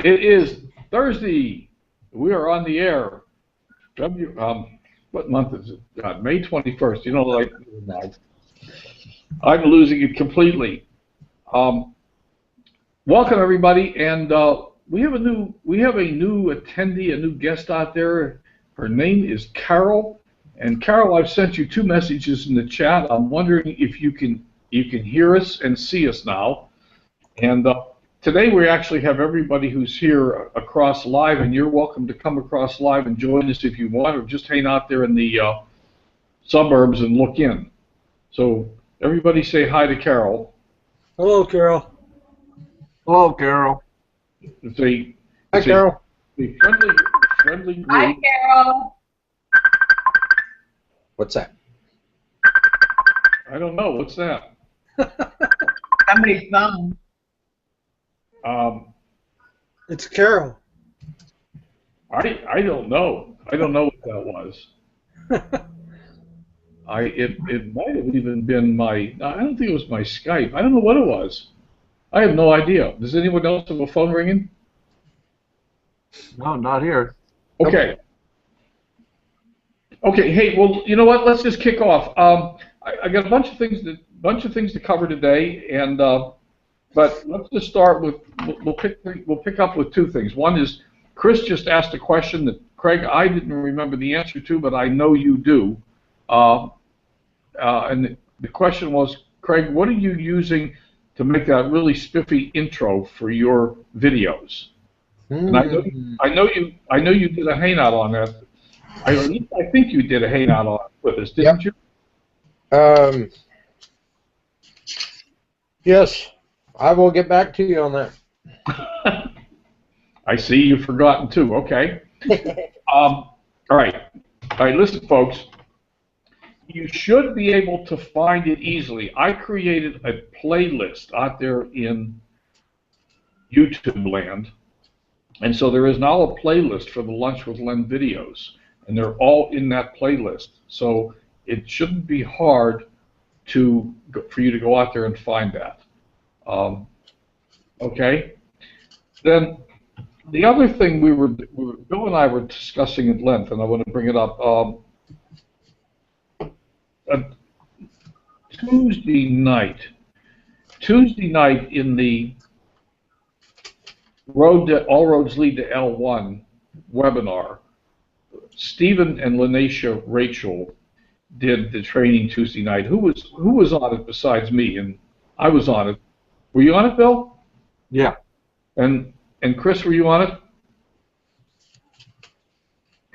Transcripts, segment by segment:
It is Thursday. We are on the air. What month is it? May 21st. You know, like I'm losing it completely. Welcome everybody, and we have a new attendee, a new guest out there. Her name is Carol, and Carol, I've sent you 2 messages in the chat. I'm wondering if you can hear us and see us now. And today we actually have everybody who's here across live, and you're welcome to come across live and join us if you want, or just hang out there in the suburbs and look in. So everybody say hi to Carol. Hello, Carol. Hello, Carol. Hi, Carol. Friendly greet. Hi, Carol. What's that? I don't know. What's that? Somebody's phone. It's Carol. I don't know. I don't know what that was. It might have even been my. I don't think it was my Skype. I don't know what it was. I have no idea. Does anyone else have a phone ringing? No, not here. Okay. Okay. Hey, well, you know what? Let's just kick off. I got a bunch of things to cover today, and but let's just start with we'll pick up with 2 things. One is Chris just asked a question that Craig I didn't remember the answer to, but I know you do. And the question was, Craig, what are you using to make that really spiffy intro for your videos? And I know you did a hangout on that. I think you did a hangout on it with us, didn't you? Yes, I will get back to you on that. I see you've forgotten too. Okay. All right. Listen, folks. You should be able to find it easily. I created a playlist out there in YouTube land, and so there is now a playlist for the Lunch with Len videos, and they're all in that playlist. So it shouldn't be hard for you to go out there and find that. Okay. Then the other thing Bill and I were discussing at length, and I want to bring it up. Tuesday night in the All Roads Lead to L1 webinar, Stephen and Lanesha Rachel did the training Tuesday night. Who was on it besides me? And I was on it. Were you on it, Bill? Yeah. And Chris, were you on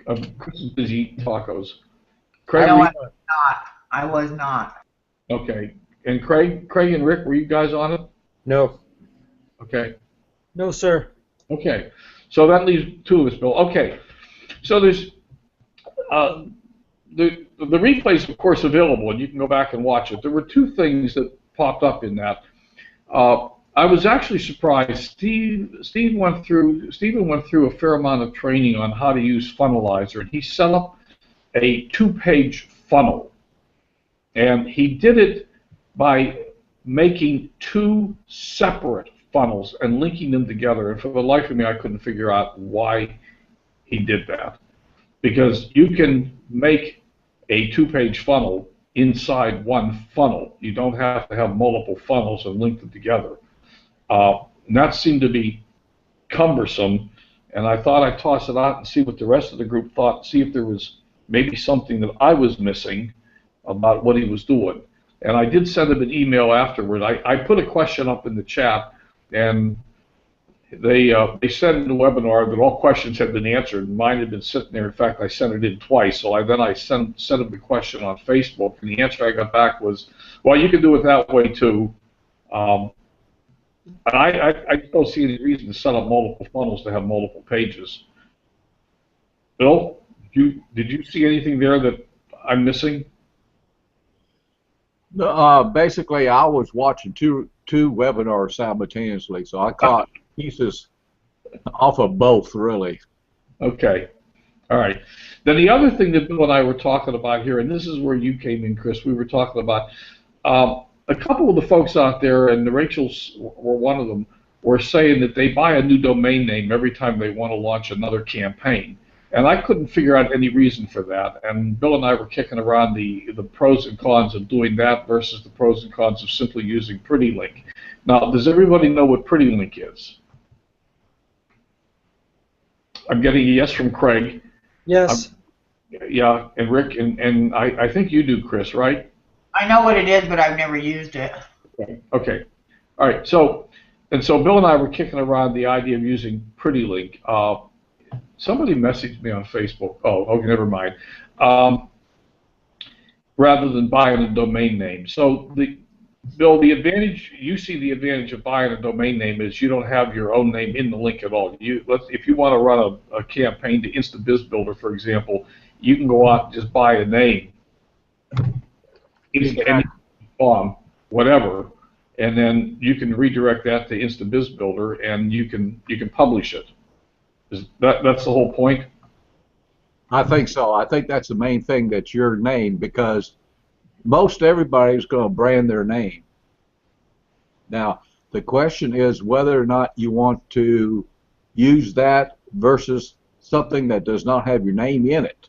it? Chris is busy eating tacos. Craig, No, I was not. I was not. Okay. And Craig and Rick, were you guys on it? No. Okay. No, sir. Okay. So that leaves 2 of us, Bill. Okay. So there's the replay's of course available, and you can go back and watch it. There were 2 things that popped up in that. I was actually surprised. Stephen went through a fair amount of training on how to use Funnelizer, and he set up a 2-page funnel. And he did it by making 2 separate funnels and linking them together. And for the life of me, I couldn't figure out why he did that. Because you can make a 2-page funnel inside one funnel. You don't have to have multiple funnels and link them together. And that seemed to be cumbersome. And I thought I'd toss it out and see what the rest of the group thought, see if there was maybe something that I was missing about what he was doing. And I did send him an email afterward. I put a question up in the chat, and they said in the webinar that all questions had been answered. Mine had been sitting there. In fact, I sent it in twice. So I sent him the question on Facebook, and the answer I got back was, well, you can do it that way too. And I don't see any reason to set up multiple funnels to have multiple pages. Bill, did you see anything there that I'm missing? Basically, I was watching two webinars simultaneously, so I caught pieces off of both, really. Okay. All right. Then the other thing that Bill and I were talking about here, and this is where you came in, Chris, we were talking about a couple of the folks out there, and the Rachels were one of them, were saying that they buy a new domain name every time they want to launch another campaign. And I couldn't figure out any reason for that. And Bill and I were kicking around the pros and cons of doing that versus the pros and cons of simply using PrettyLink. Now, does everybody know what PrettyLink is? I'm getting a yes from Craig. Yes. Yeah, and Rick, and I think you do, Chris, right? I know what it is, but I've never used it. Okay. All right. So Bill and I were kicking around the idea of using PrettyLink. Somebody messaged me on Facebook. Oh, okay, never mind. Rather than buying a domain name. So Bill, the advantage you see the advantage of buying a domain name is you don't have your own name in the link at all. If you want to run a campaign to InstaBizBuilder, for example, you can go out and just buy a name, whatever, and then you can redirect that to InstaBizBuilder, and you can publish it. That's the whole point? I think so. I think that's the main thing, that's your name, because most everybody's going to brand their name. Now, the question is whether or not you want to use that versus something that does not have your name in it.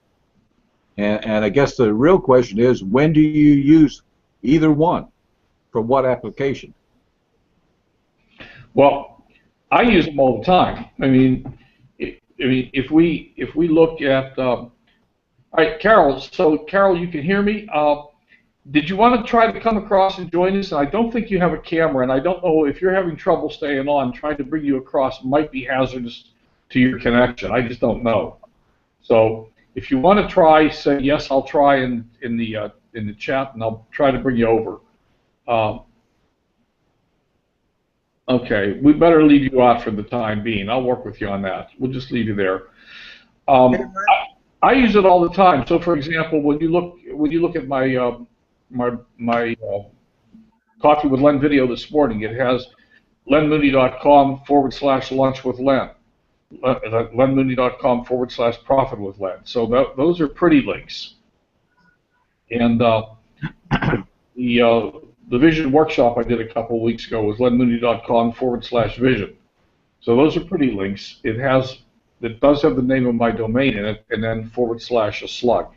And I guess the real question is, when do you use either one? For what application? Well, I use them all the time. I mean, if we look at, all right, Carol. So Carol, you can hear me. Did you want to try to come across and join us? And I don't think you have a camera, and I don't know if you're having trouble staying on. Trying to bring you across might be hazardous to your connection. I just don't know. So if you want to try, say yes. I'll try in the chat, and I'll try to bring you over. Okay, we better leave you out for the time being. I'll work with you on that. We'll just leave you there. I use it all the time. So, for example, when you look at my my Coffee with Len video this morning, it has lenmooney.com/lunch with Len, lenmooney.com/profit with Len. So those are pretty links. And the vision workshop I did a couple of weeks ago was lenmooney.com/vision. So those are pretty links. It does have the name of my domain in it, and then / a slug.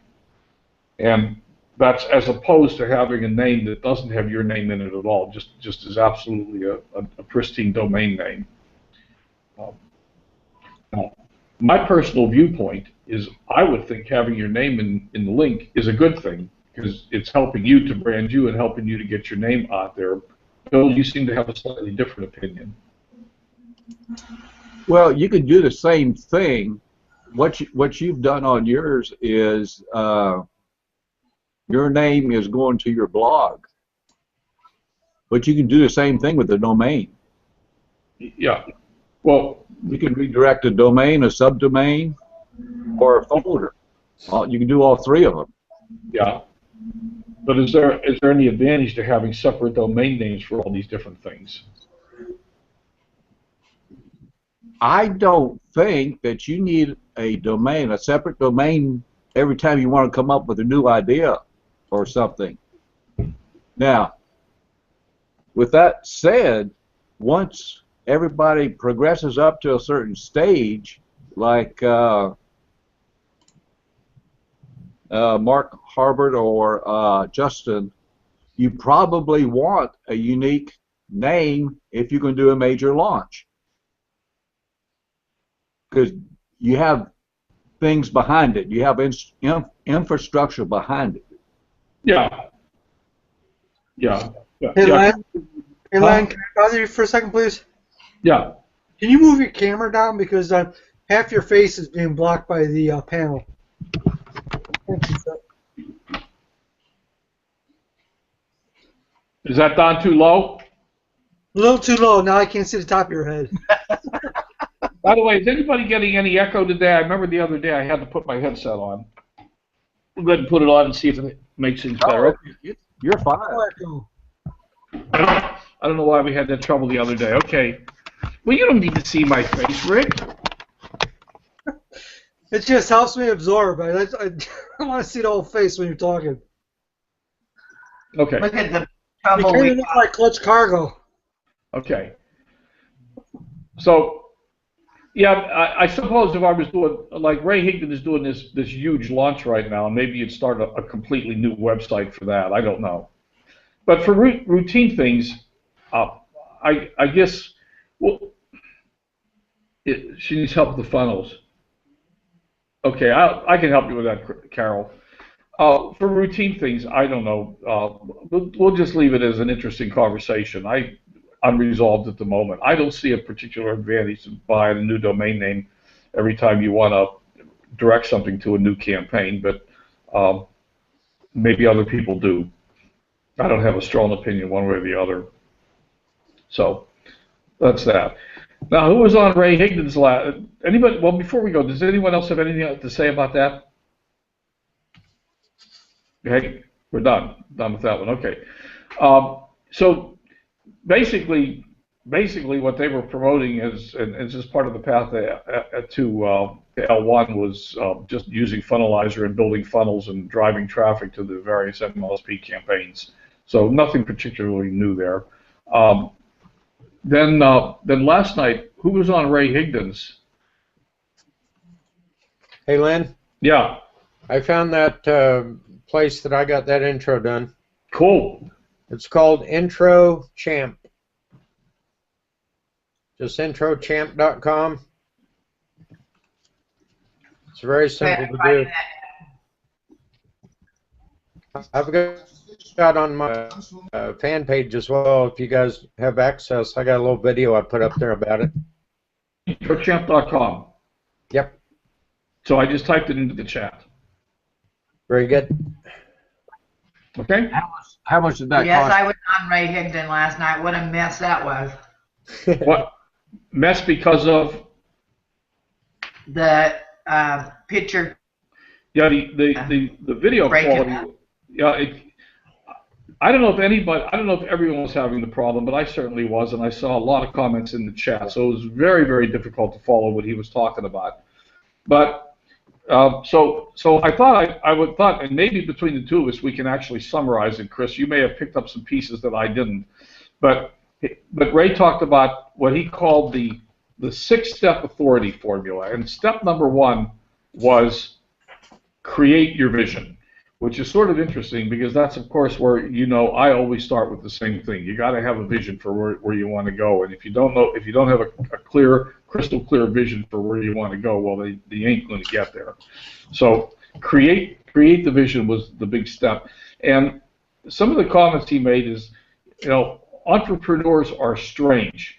And that's as opposed to having a name that doesn't have your name in it at all, just is absolutely a pristine domain name. Now, my personal viewpoint is I would think having your name in the link is a good thing, because it's helping you to brand you and helping you to get your name out there. Bill, you seem to have a slightly different opinion. Well, you can do the same thing. What you've done on yours is your name is going to your blog, but you can do the same thing with the domain. Yeah. Well, you can redirect a domain, a subdomain, or a folder. You can do all three of them. Yeah. But is there any advantage to having separate domain names for all these different things? I don't think that you need a separate domain, every time you want to come up with a new idea or something. Now, with that said, once everybody progresses up to a certain stage, like Mark Harbert or Justin, you probably want a unique name if you can do a major launch, because you have things behind it. You have infrastructure behind it. Yeah. Yeah. Yeah. Hey, Yeah. Len, can I bother you for a second, please? Yeah. Can you move your camera down, because half your face is being blocked by the panel? Thank you, sir. Is that down too low? A little too low. Now I can't see the top of your head. By the way, is anybody getting any echo today? I remember the other day I had to put my headset on. We'll go ahead and put it on and see if it makes things better. You're fine. I don't know why we had that trouble the other day. Okay. Well, you don't need to see my face, Rick. It just helps me absorb. I want to see the whole face when you're talking. Okay. Look at the You trouble kind we of look like Clutch Cargo. Okay. So, yeah, I suppose if I was doing, like Ray Higdon is doing this huge launch right now, maybe you'd start a completely new website for that. I don't know. But for routine things, I guess, well, she needs help with the funnels. Okay, I can help you with that, Carol. For routine things, I don't know. We'll just leave it as an interesting conversation. Unresolved at the moment. I don't see a particular advantage to buying a new domain name every time you want to direct something to a new campaign, but maybe other people do. I don't have a strong opinion one way or the other. So that's that. Now, who was on Ray Higdon's last? Anybody? Well, before we go, does anyone else have anything to say about that? Okay, we're done. Done with that one. Okay. So basically, what they were promoting is, and it's just part of the path to L1 was just using Funnelizer and building funnels and driving traffic to the various MLSP campaigns. So nothing particularly new there. Then last night, who was on Ray Higdon's? Hey, Lynn, Yeah. I found that place that I got that intro done. Cool. It's called Intro Champ. Just introchamp.com. It's very simple to do. I've got on my fan page as well. If you guys have access, I got a little video I put up there about it. Introchamp.com. Yep. So I just typed it into the chat. Very good. Okay. How much did that Yes, cost? I was on Ray Higdon last night. What a mess that was. What mess because of? The picture. Yeah, the video Breaking quality. up. Yeah, I don't know if everyone was having the problem, but I certainly was, and I saw a lot of comments in the chat, so it was very, very difficult to follow what he was talking about. But so I thought and maybe between the two of us we can actually summarize it. Chris, you may have picked up some pieces that I didn't, but Ray talked about what he called the 6-step authority formula, and step number 1 was create your vision, which is sort of interesting because that's of course where I always start with the same thing. You got to have a vision for where you want to go, and if you don't have a crystal clear vision for where you want to go, well, they ain't going to get there. So create the vision was the big step, and some of the comments he made is, entrepreneurs are strange.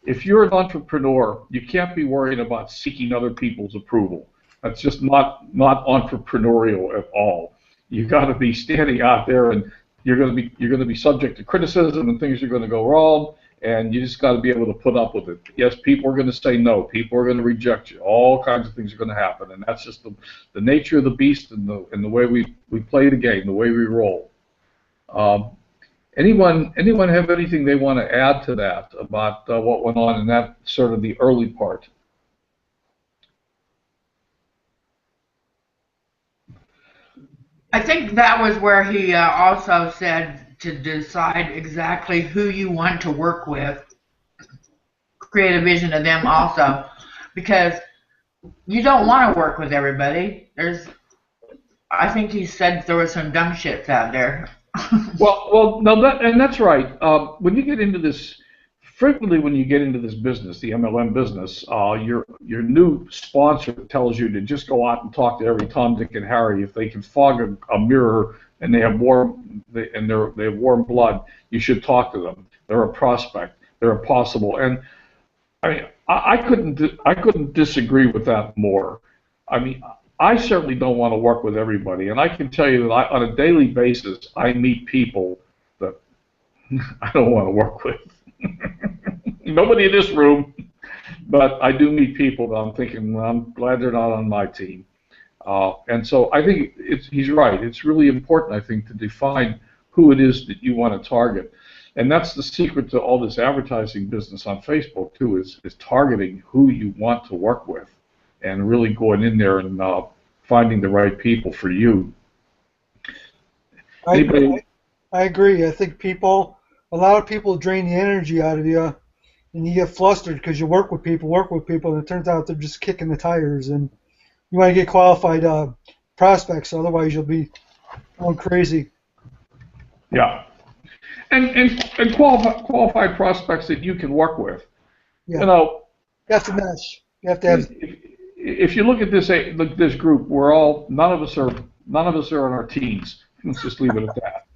If you're an entrepreneur, you can't be worried about seeking other people's approval. That's just not entrepreneurial at all. You got to be standing out there, and you're going to be subject to criticism, and things are going to go wrong, and you just got to be able to put up with it. Yes, people are going to say no. People are going to reject you. All kinds of things are going to happen, and that's just the nature of the beast and the way we play the game, the way we roll. Anyone have anything they want to add to that about what went on in that sort of the early part? I think that was where he also said to decide exactly who you want to work with, create a vision of them also, because you don't want to work with everybody. I think he said there was some dumb shits out there. Well, no, that's right. When you get into this, frequently when you get into this business, the MLM business, your new sponsor tells you to just go out and talk to every Tom, Dick, and Harry. If they can fog a mirror and they have warm blood, you should talk to them. They're a prospect. They're a possible. And I mean, I couldn't disagree with that more. I mean, I certainly don't want to work with everybody, and I can tell you that on a daily basis, I meet people that I don't want to work with. Nobody in this room, but I do meet people that I'm thinking, well, I'm glad they're not on my team. And so I think he's right. It's really important, I think, to define who it is that you want to target. And that's the secret to all this advertising business on Facebook, too, is targeting who you want to work with and really going in there and finding the right people for you. I agree. I think a lot of people drain the energy out of you, and you get flustered because you work with people, and it turns out they're just kicking the tires, and you want to get qualified prospects, otherwise you'll be going crazy. Yeah. And qualified prospects that you can work with. Yeah. You know, You have to mesh. You have to have. if you look at this group, none of us are in our teens. Let's just leave it at that.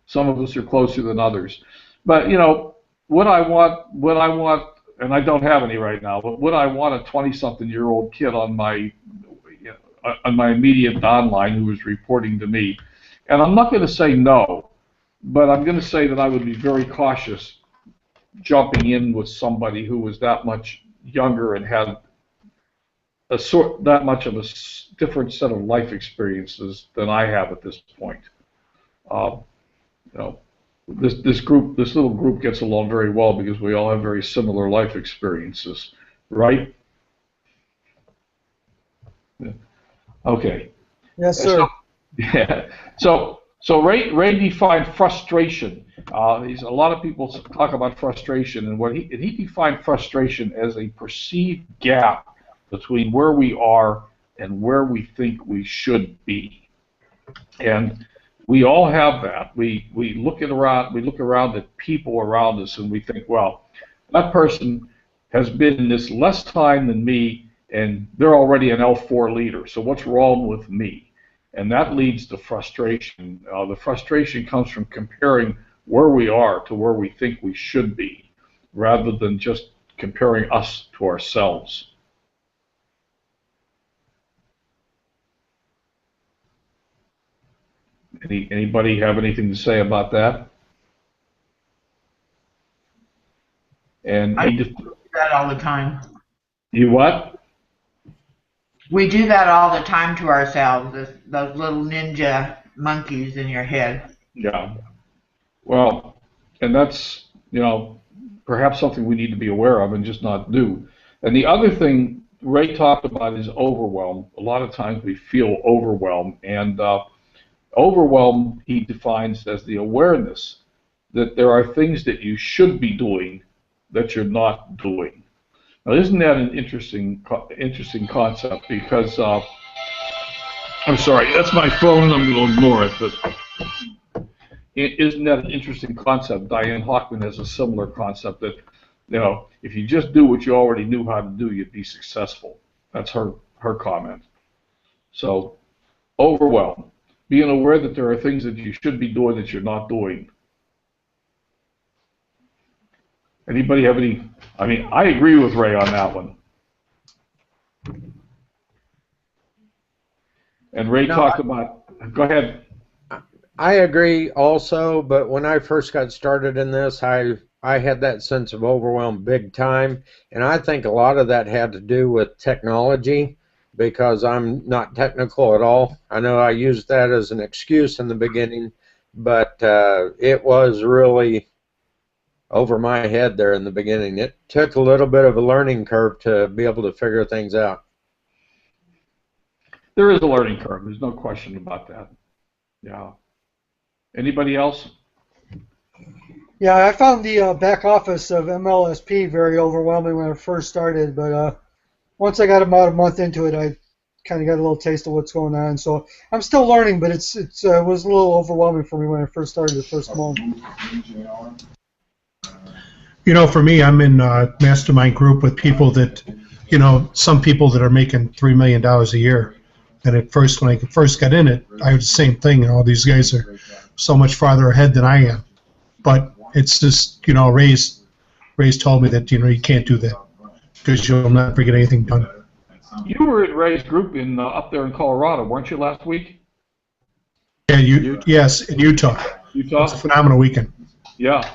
Some of us are closer than others. But you know, what I want, and I don't have any right now, but would I want a 20-something-year-old kid on my immediate downline who was reporting to me? And I'm not going to say no, but I'm going to say that I would be very cautious jumping in with somebody who was that much younger and had that much of a different set of life experiences than I have at this point. You know, this little group gets along very well because we all have very similar life experiences, right? Okay. Yes, sir. Yeah. So Ray defined frustration. A lot of people talk about frustration, and he defined frustration as a perceived gap between where we are and where we think we should be. And we all have that. We look around at people around us, and we think, well, that person has been in this less time than me, and they're already an L4 leader. So what's wrong with me? And that leads to frustration. The frustration comes from comparing where we are to where we think we should be, rather than just comparing us to ourselves. Anybody have anything to say about that? And I do that all the time. You what? We do that all the time to ourselves, those little ninja monkeys in your head. Yeah. Well, and that's, you know, perhaps something we need to be aware of and just not do. And the other thing Ray talked about is overwhelm. A lot of times we feel overwhelmed, and overwhelm he defines as the awareness that there are things that you should be doing that you're not doing. Now, isn't that an interesting concept? Because I'm sorry, that's my phone, and I'm going to ignore it. But isn't that an interesting concept? Diane Hockman has a similar concept that, you know, if you just do what you already knew how to do, you'd be successful. That's her comment. So, overwhelm, being aware that there are things that you should be doing that you're not doing. Anybody have any? I mean, I agree with Ray on that one. And Ray talked about. Go ahead. I agree also, but when I first got started in this, I had that sense of overwhelm big time, and I think a lot of that had to do with technology, because I'm not technical at all. I know I used that as an excuse in the beginning, but it was really over my head there in the beginning. It took a little bit of a learning curve to be able to figure things out. There is a learning curve. There's no question about that. Yeah. Anybody else? Yeah, I found the back office of MLSP very overwhelming when I first started, but once I got about a month into it, I kind of got a little taste of what's going on. So I'm still learning, but it was a little overwhelming for me when I first started the first month. You know, for me, I'm in a mastermind group with people that, you know, some people that are making $3 million a year. And at first, when I first got in it, I was the same thing. All these guys are so much farther ahead than I am. But it's just, you know, Ray's told me that, you know, you can't do that because you'll never get anything done. You were at Ray's group in up there in Colorado, weren't you, last week? Yeah, yes, in Utah. Utah? It's a phenomenal weekend. Yeah.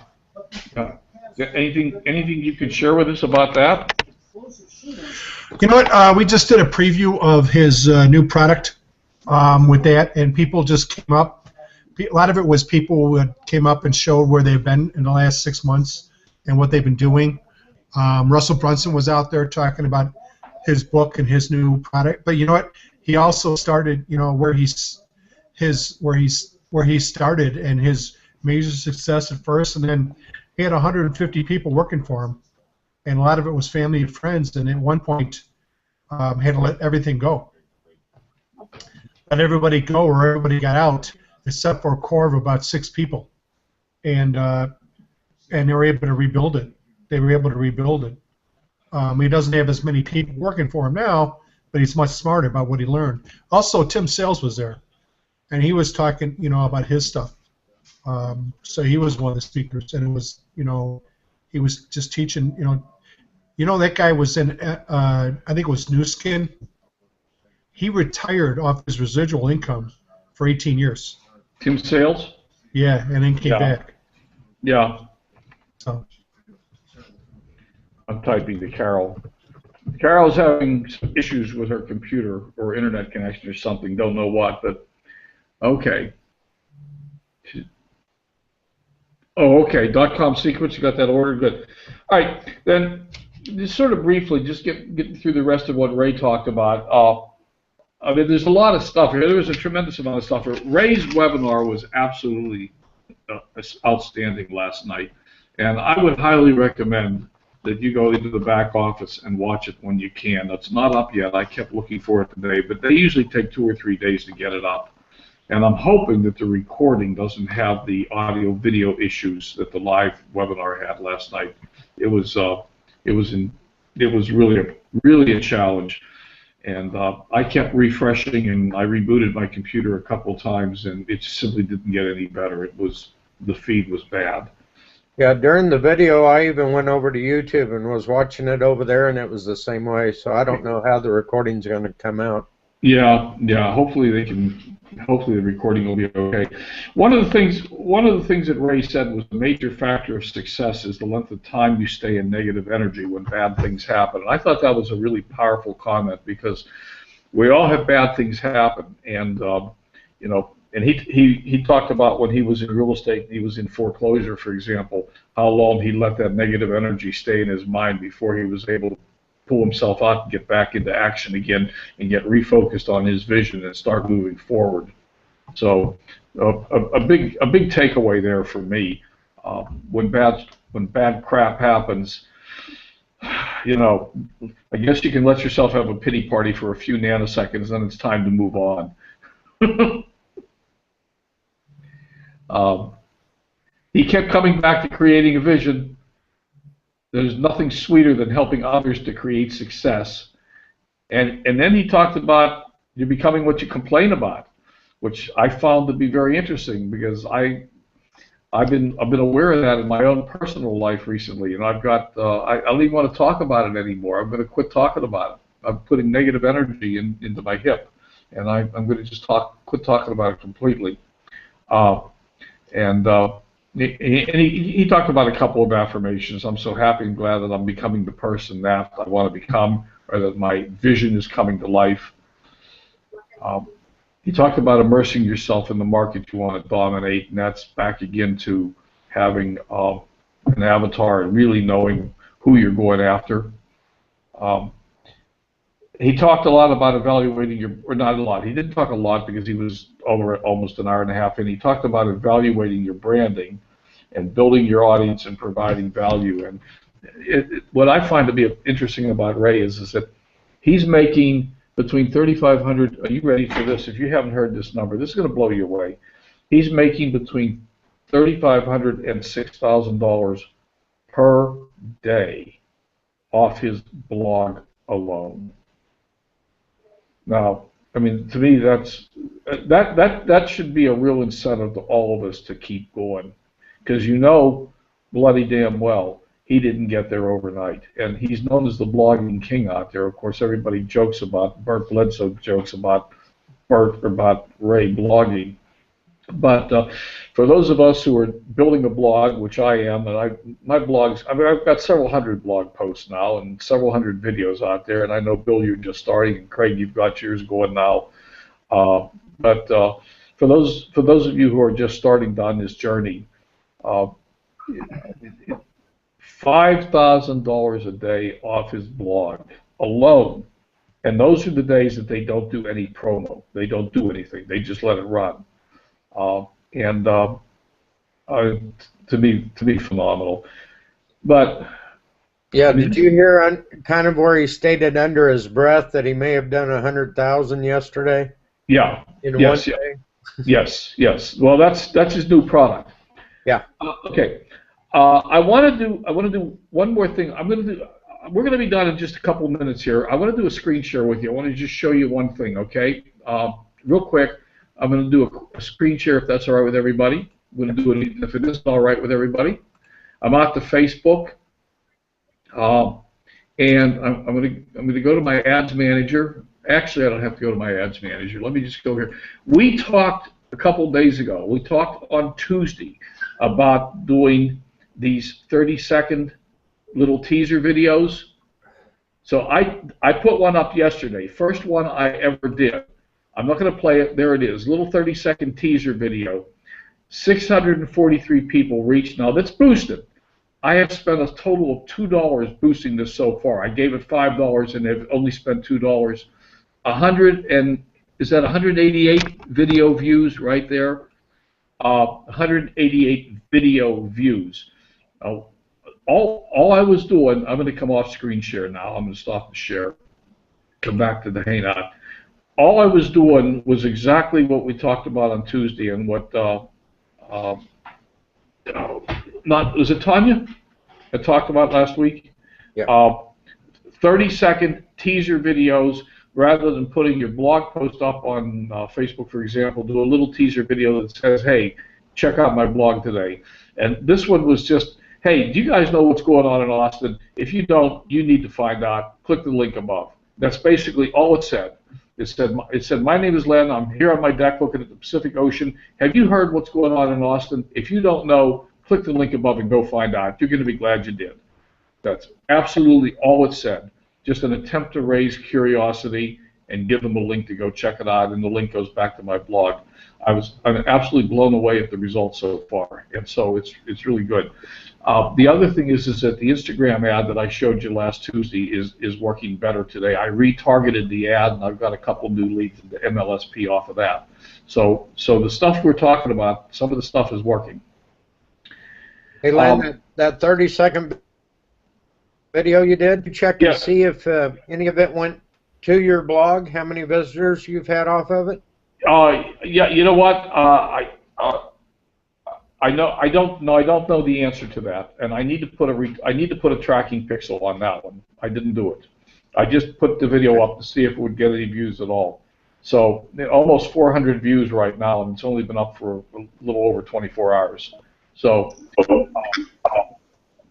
Anything you can share with us about that? You know what? We just did a preview of his new product with that, and people just came up. A lot of it was people who came up and showed where they've been in the last 6 months and what they've been doing. Russell Brunson was out there talking about his book and his new product. But you know what? He also started, you know, where he started and his major success at first, and then he had 150 people working for him. and a lot of it was family and friends, and at one point had to let everything go. Let everybody go, or everybody got out, except for a core of about 6 people, and they were able to rebuild it. They were able to rebuild it. He doesn't have as many people working for him now, but he's much smarter about what he learned. Also, Tim Sales was there, and he was talking, about his stuff. So he was one of the speakers, and it was, he was just teaching, that guy was in, I think it was New Skin. He retired off his residual income for 18 years. Tim Sales? Yeah, and then came back. Yeah. So. I'm typing to Carol. Carol's having some issues with her computer or internet connection or something. Don't know what, but okay. Oh, okay. .com sequence. You got that ordered. Good. All right. Then, just sort of briefly, just getting through the rest of what Ray talked about. I mean, there's a lot of stuff here. There was a tremendous amount of stuff here. Ray's webinar was absolutely outstanding last night, and I would highly recommend that you go into the back office and watch it when you can. It's not up yet. I kept looking for it today, but they usually take 2 or 3 days to get it up. And I'm hoping that the recording doesn't have the audio-video issues that the live webinar had last night. It was really a challenge. And I kept refreshing, and I rebooted my computer a couple times, and it simply didn't get any better. The feed was bad. Yeah, during the video, I even went over to YouTube and was watching it over there, and it was the same way. So I don't know how the recording's going to come out. Yeah. Hopefully the recording will be okay. One of the things that Ray said was the major factor of success is the length of time you stay in negative energy when bad things happen. And I thought that was a really powerful comment, because we all have bad things happen, and and he talked about when he was in real estate, he was in foreclosure, for example, how long he let that negative energy stay in his mind before he was able to pull himself out and get back into action again and get refocused on his vision and start moving forward. So a big takeaway there for me. When bad crap happens, I guess you can let yourself have a pity party for a few nanoseconds, then it's time to move on. He kept coming back to creating a vision. There's nothing sweeter than helping others to create success. And then he talked about you're becoming what you complain about, which I found to be very interesting, because I've been aware of that in my own personal life recently, and I've got I don't even want to talk about it anymore. I'm going to quit talking about it. I'm putting negative energy into my hip, and I'm going to just quit talking about it completely. He talked about a couple of affirmations. I'm so happy and glad that I'm becoming the person that I want to become, or that my vision is coming to life. He talked about immersing yourself in the market you want to dominate, and that's back again to having an avatar and really knowing who you're going after. He talked a lot about evaluating or not a lot. He didn't talk a lot because he was over almost an hour and a half in. He talked about evaluating your branding and building your audience and providing value. And what I find to be interesting about Ray is that he's making between $3,500. Are you ready for this? If you haven't heard this number, this is going to blow you away. He's making between $3,500 and $6,000 per day off his blog alone. Now, I mean, to me, that should be a real incentive to all of us to keep going, because bloody damn well, he didn't get there overnight, and he's known as the blogging king out there. Of course, everybody jokes about Bert Bledsoe jokes about Ray blogging, but for those of us who are building a blog, which I am, and my blogs, I mean, I've got several hundred blog posts now and several hundred videos out there, and I know, Bill, you're just starting, and Craig, you've got yours going now. But for those of you who are just starting down this journey, $5,000 a day off his blog alone, and those are the days that they don't do any promo. They don't do anything. They just let it run. To be phenomenal. But Yeah, did you hear kind of where he stated under his breath that he may have done 100,000 yesterday Yeah. in Yes. one Yeah. day? Yes. Yes. Well, that's his new product. Yeah. Okay. I want to do one more thing. We're going to be done in just a couple minutes here. I want to do a screen share with you. I want to just show you one thing, okay? Real quick, I'm going to do a screen share if that's all right with everybody. I'm going to do it if it isn't all right with everybody. I'm out to Facebook, and I'm going to go to my ads manager. Actually, I don't have to go to my ads manager. Let me just go here. We talked a couple days ago. We talked on Tuesday about doing these 30-second little teaser videos. So I put one up yesterday. First one I ever did. I'm not going to play it. There it is. Little 30-second teaser video. 643 people reached. Now that's boosted. I have spent a total of $2 boosting this so far. I gave it $5 and they've only spent $2. 188 video views right there. 188 video views. All I was doing, I'm going to come off screen share now. I'm going to stop the share. Come back to the Hangout. All I was doing was exactly what we talked about on Tuesday and what was it Tanya? I talked about last week. Yeah. 30-second teaser videos. Rather than putting your blog post up on Facebook, for example, do a little teaser video that says, "Hey, check out my blog today." And this one was just, "Hey, do you guys know what's going on in Austin? If you don't, you need to find out. Click the link above." That's basically all it said. It said, "My name is Len. I'm here on my deck looking at the Pacific Ocean. Have you heard what's going on in Austin? If you don't know, click the link above and go find out. You're going to be glad you did." That's absolutely all it said. Just an attempt to raise curiosity and give them a link to go check it out, and the link goes back to my blog. I'm absolutely blown away at the results so far, and so it's really good. The other thing is that the Instagram ad that I showed you last Tuesday is working better today. I retargeted the ad, and I've got a couple new leads into MLSP off of that. So the stuff we're talking about, some of the stuff is working. Hey, Len, that 30-second video you did, you check to see if any of it went to your blog, how many visitors you've had off of it? Yeah, you know what? I don't know the answer to that, and I need to put a tracking pixel on that one. I didn't do it. I just put the video up to see if it would get any views at all. So almost 400 views right now, and it's only been up for a little over 24 hours. So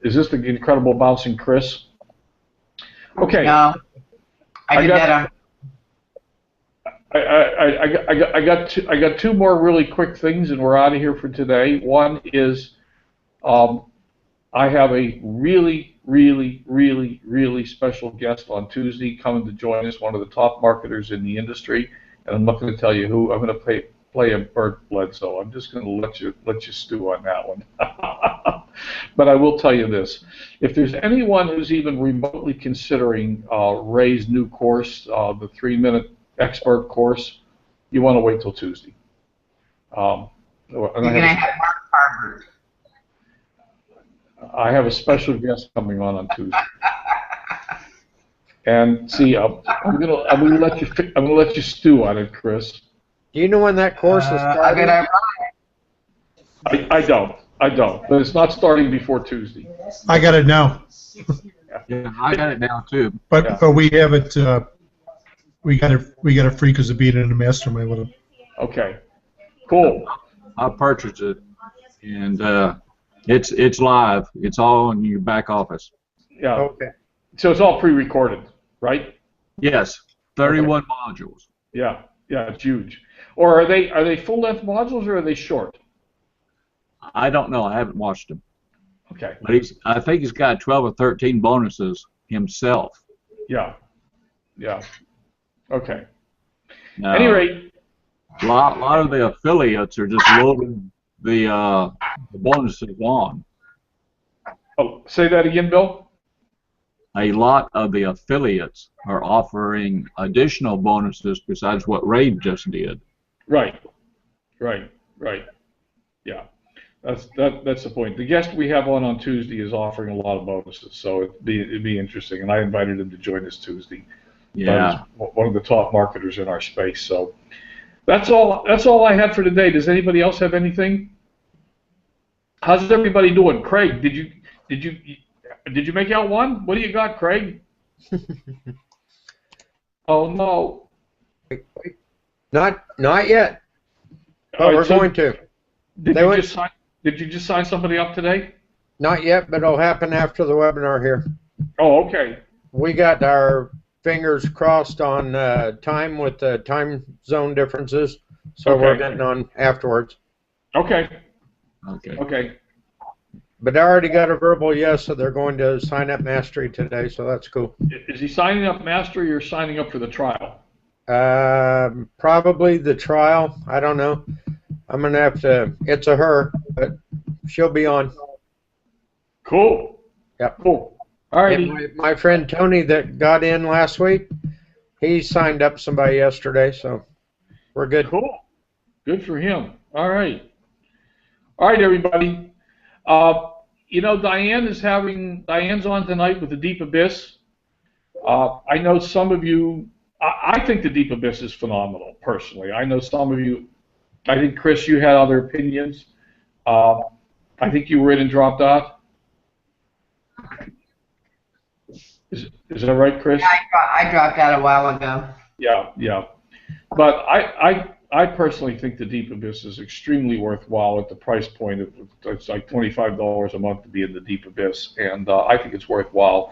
is this the incredible bouncing Chris? Okay. No, I did that on. I got two more really quick things, and we're out of here for today. One is I have a really, really, really, really special guest on Tuesday coming to join us, one of the top marketers in the industry, and I'm not going to tell you who. I'm going to play a Bert Bledsoe. I'm just going to let you stew on that one. But I will tell you this. If there's anyone who's even remotely considering Ray's new course, the 3-minute expert course, you want to wait till Tuesday. You're going to have Mark Harvard. I have a special guest coming on Tuesday. And see, I'm gonna let you stew on it, Chris. Do you know when that course is starting? I don't, but it's not starting before Tuesday. I got it now. Yeah, I got it now too. But we have it. We got it free because of being in the mastermind with him. Okay, cool. I purchased it, and it's live. It's all in your back office. Yeah. Okay. So it's all pre-recorded, right? Yes, 31 modules. Yeah, it's huge. Or are they full-length modules or are they short? I don't know. I haven't watched them. Okay. But I think he's got 12 or 13 bonuses himself. Yeah. Okay. Now, At any rate, a lot of the affiliates are just loading the bonuses on. oh, say that again, Bill. A lot of the affiliates are offering additional bonuses besides what Ray just did. Right. Yeah. That's the point. The guest we have on Tuesday is offering a lot of bonuses, so it'd be interesting. And I invited him to join us Tuesday. Yeah. He's one of the top marketers in our space. So that's all. That's all I had for today. Does anybody else have anything? How's everybody doing? Craig, did you make out one? What do you got, Craig? Oh no. Not yet. But All right, we're so going to. Did you just sign somebody up today? Not yet, but it'll happen after the webinar here. Oh, okay. We got our fingers crossed on time with the time zone differences, so Okay. we're getting on afterwards. Okay. Okay. Okay. But I already got a verbal yes, so they're going to sign up Mastery today, so that's cool. Is he signing up Mastery or signing up for the trial? Probably the trial. I don't know. I'm gonna have to. It's a her, but she'll be on. Cool. Yep. Cool. All righty. And my friend Tony that got in last week, he signed up somebody yesterday, so we're good. Cool. Good for him. All right. All right, everybody. Diane's on tonight with the Deep Abyss. I know some of you. I think the Deep Abyss is phenomenal, personally. I know some of you. I think, Chris, you had other opinions. I think you were in and dropped out. Is that right, Chris? Yeah, I dropped out a while ago. Yeah. But I personally think the Deep Abyss is extremely worthwhile at the price point of it's like $25 a month to be in the Deep Abyss, and I think it's worthwhile.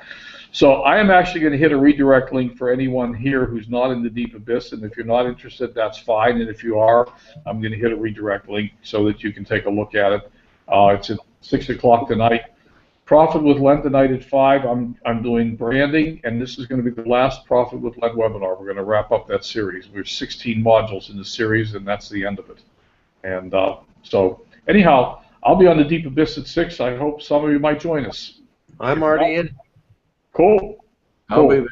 So I am actually going to hit a redirect link for anyone here who's not in the Deep Abyss, and if you're not interested, that's fine. And if you are, I'm going to hit a redirect link so that you can take a look at it. It's at 6 o'clock tonight. Profit with Len tonight at 5. I'm doing branding, and this is going to be the last Profit with Len webinar. We're going to wrap up that series. There's 16 modules in the series, and that's the end of it. And so anyhow, I'll be on the Deep Abyss at 6. I hope some of you might join us. I'm already in. Cool. I'll be there.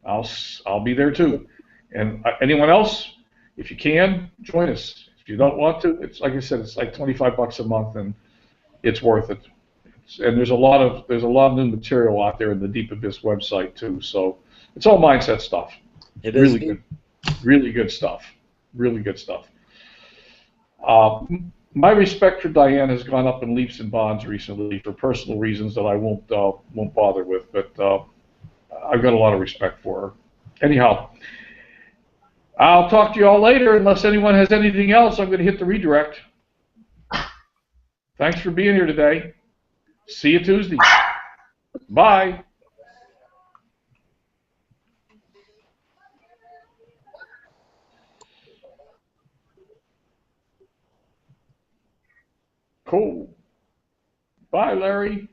I'll be there too. And anyone else, if you can, join us. If you don't want to, it's like I said, it's like $25 a month, and it's worth it. And there's a lot of new material out there in the Deep Abyss website too. So it's all mindset stuff. It really is good, really good stuff. Really good stuff. My respect for Diane has gone up in leaps and bounds recently for personal reasons that I won't bother with, but I've got a lot of respect for her. Anyhow, I'll talk to you all later. Unless anyone has anything else, I'm going to hit the redirect. Thanks for being here today. See you Tuesday. Bye. Cool. Bye, Larry.